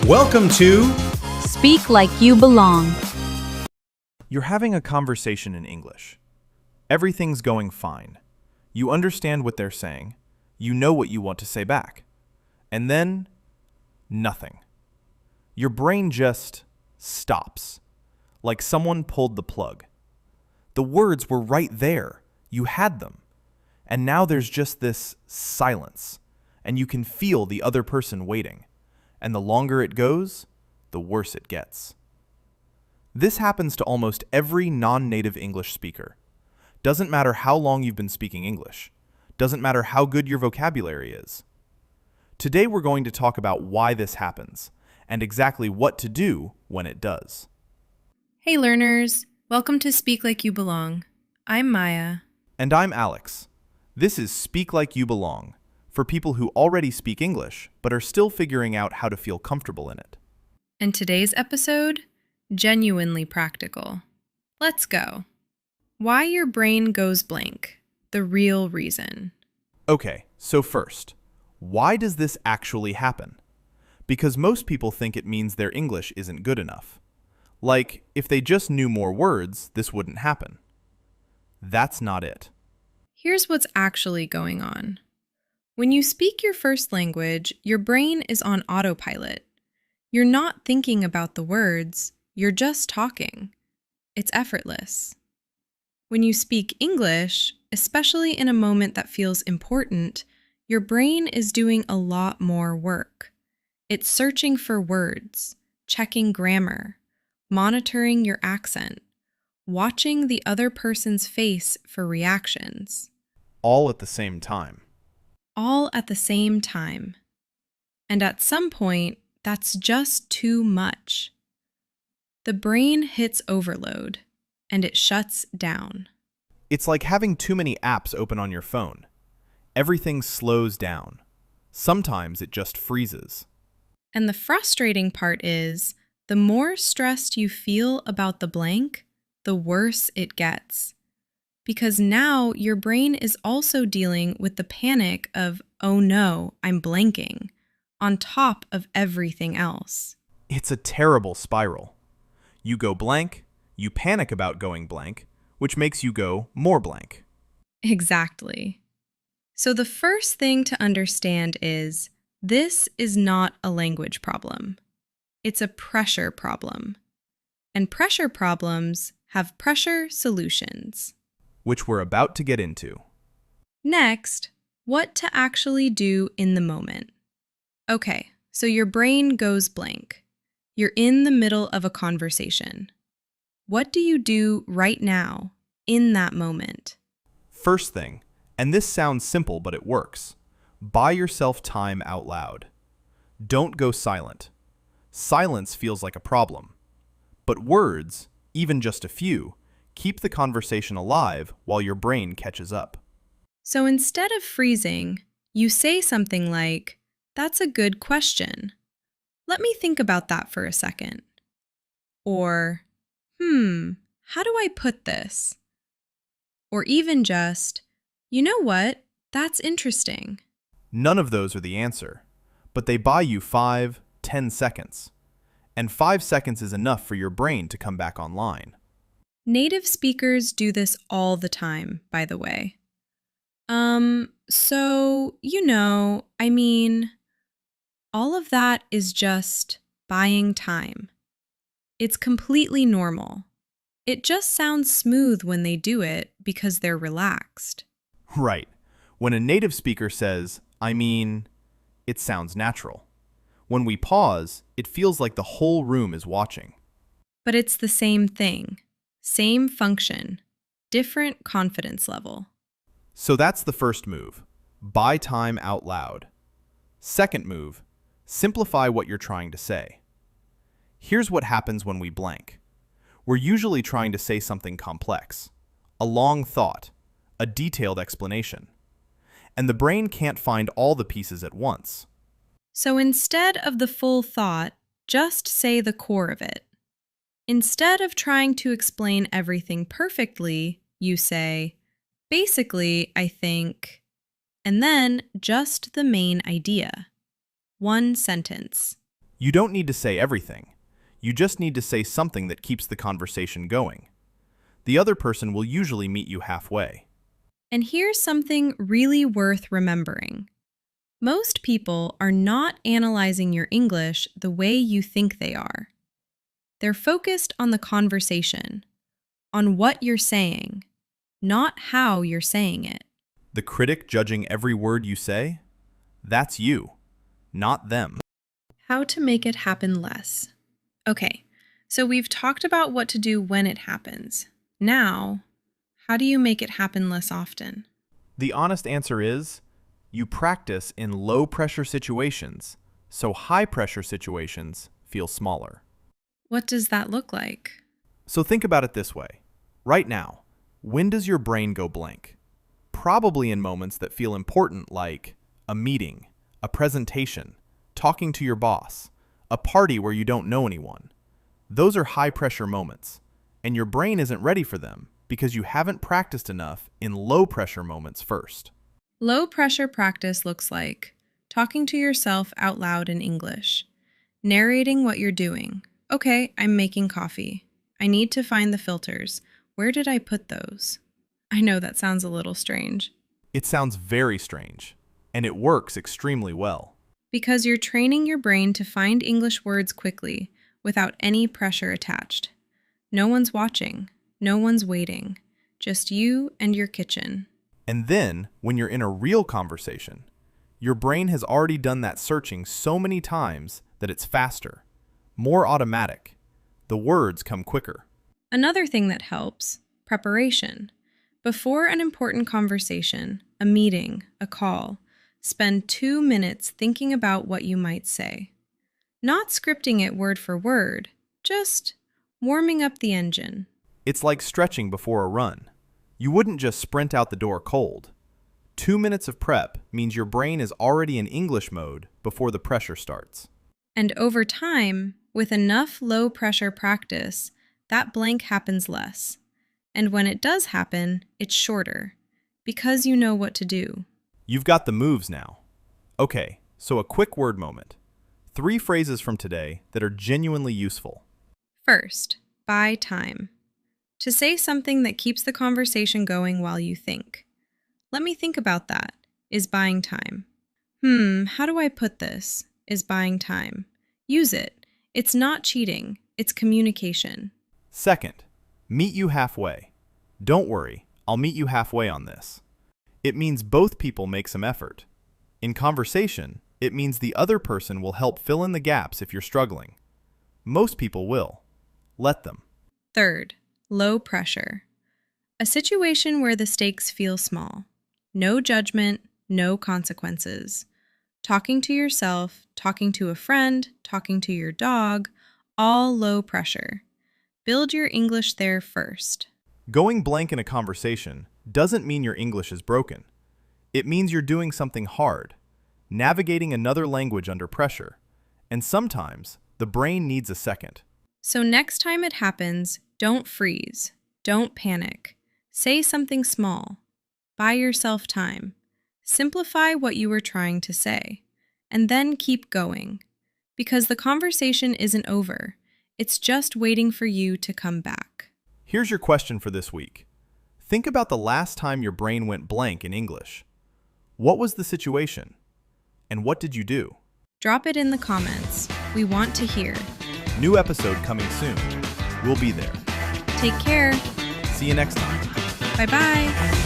Welcome to Speak like you belong. You're having a conversation in English. Everything's going fine. You understand what they're saying. You know what you want to say back. And then, nothing. Your brain just stops, like someone pulled the plug. The words were right there. You had them. And now there's just this silence, and you can feel the other person waiting. And the longer it goes, the worse it gets. This happens to almost every non-native English speaker. Doesn't matter how long you've been speaking English. Doesn't matter how good your vocabulary is. Today we're going to talk about why this happens and exactly what to do when it does. Hey learners, welcome to Speak Like You Belong. I'm Maya. And I'm Alex. This is Speak Like You Belong, for people who already speak English but are still figuring out how to feel comfortable in it. And today's episode, genuinely practical. Let's go. Why your brain goes blank, the real reason. Okay, so first, why does this actually happen? Because most people think it means their English isn't good enough. Like, if they just knew more words, this wouldn't happen. That's not it. Here's what's actually going on. When you speak your first language, your brain is on autopilot. You're not thinking about the words, you're just talking. It's effortless. When you speak English, especially in a moment that feels important, your brain is doing a lot more work. It's searching for words, checking grammar, monitoring your accent, watching the other person's face for reactions. All at the same time. All at the same time. And at some point, that's just too much. The brain hits overload, and it shuts down. It's like having too many apps open on your phone. Everything slows down. Sometimes it just freezes. And the frustrating part is, the more stressed you feel about the blank, the worse it gets. Because now your brain is also dealing with the panic of, oh no, I'm blanking, on top of everything else. It's a terrible spiral. You go blank, you panic about going blank, which makes you go more blank. Exactly. So the first thing to understand is, this is not a language problem. It's a pressure problem. And pressure problems have pressure solutions. Which we're about to get into. Next, what to actually do in the moment. Okay, so your brain goes blank. You're in the middle of a conversation. What do you do right now, in that moment? First thing, and this sounds simple but it works, buy yourself time out loud. Don't go silent. Silence feels like a problem. But words, even just a few, keep the conversation alive while your brain catches up. So instead of freezing, you say something like, "That's a good question. Let me think about that for a second." Or, how do I put this? Or even just, you know what? That's interesting. None of those are the answer, but they buy you 5-10 seconds. And 5 seconds is enough for your brain to come back online. Native speakers do this all the time, by the way. All of that is just buying time. It's completely normal. It just sounds smooth when they do it because they're relaxed. Right. When a native speaker says, it sounds natural. When we pause, it feels like the whole room is watching. But it's the same thing. Same function, different confidence level. So that's the first move. Buy time out loud. Second move, simplify what you're trying to say. Here's what happens when we blank. We're usually trying to say something complex, a long thought, a detailed explanation. And the brain can't find all the pieces at once. So instead of the full thought, just say the core of it. Instead of trying to explain everything perfectly, you say, basically, I think, and then just the main idea. One sentence. You don't need to say everything. You just need to say something that keeps the conversation going. The other person will usually meet you halfway. And here's something really worth remembering. Most people are not analyzing your English the way you think they are. They're focused on the conversation, on what you're saying, not how you're saying it. The critic judging every word you say? That's you, not them. How to make it happen less. Okay, so we've talked about what to do when it happens. Now, how do you make it happen less often? The honest answer is, you practice in low-pressure situations, so high-pressure situations feel smaller. What does that look like? So think about it this way. Right now, when does your brain go blank? Probably in moments that feel important, like a meeting, a presentation, talking to your boss, a party where you don't know anyone. Those are high-pressure moments, and your brain isn't ready for them because you haven't practiced enough in low-pressure moments first. Low-pressure practice looks like talking to yourself out loud in English, narrating what you're doing. Okay, I'm making coffee. I need to find the filters. Where did I put those? I know that sounds a little strange. It sounds very strange, and it works extremely well. Because you're training your brain to find English words quickly without any pressure attached. No one's watching. No one's waiting. Just you and your kitchen. And then, when you're in a real conversation, your brain has already done that searching so many times that it's faster, more automatic. The words come quicker. Another thing that helps, preparation. Before an important conversation, a meeting, a call, spend 2 minutes thinking about what you might say. Not scripting it word for word, just warming up the engine. It's like stretching before a run. You wouldn't just sprint out the door cold. 2 minutes of prep means your brain is already in English mode before the pressure starts. And over time, with enough low-pressure practice, that blank happens less. And when it does happen, it's shorter, because you know what to do. You've got the moves now. Okay, so a quick word moment. 3 phrases from today that are genuinely useful. First, buy time. To say something that keeps the conversation going while you think. Let me think about that, is buying time. How do I put this, is buying time. Use it. It's not cheating, it's communication. Second, meet you halfway. Don't worry, I'll meet you halfway on this. It means both people make some effort. In conversation, it means the other person will help fill in the gaps if you're struggling. Most people will. Let them. Third, low pressure. A situation where the stakes feel small. No judgment, no consequences. Talking to yourself, talking to a friend, talking to your dog, all low pressure. Build your English there first. Going blank in a conversation doesn't mean your English is broken. It means you're doing something hard, navigating another language under pressure, and sometimes the brain needs a second. So next time it happens, don't freeze, don't panic. Say something small. Buy yourself time. Simplify what you were trying to say, and then keep going. Because the conversation isn't over. It's just waiting for you to come back. Here's your question for this week. Think about the last time your brain went blank in English. What was the situation? And what did you do? Drop it in the comments. We want to hear. New episode coming soon. We'll be there. Take care. See you next time. Bye-bye.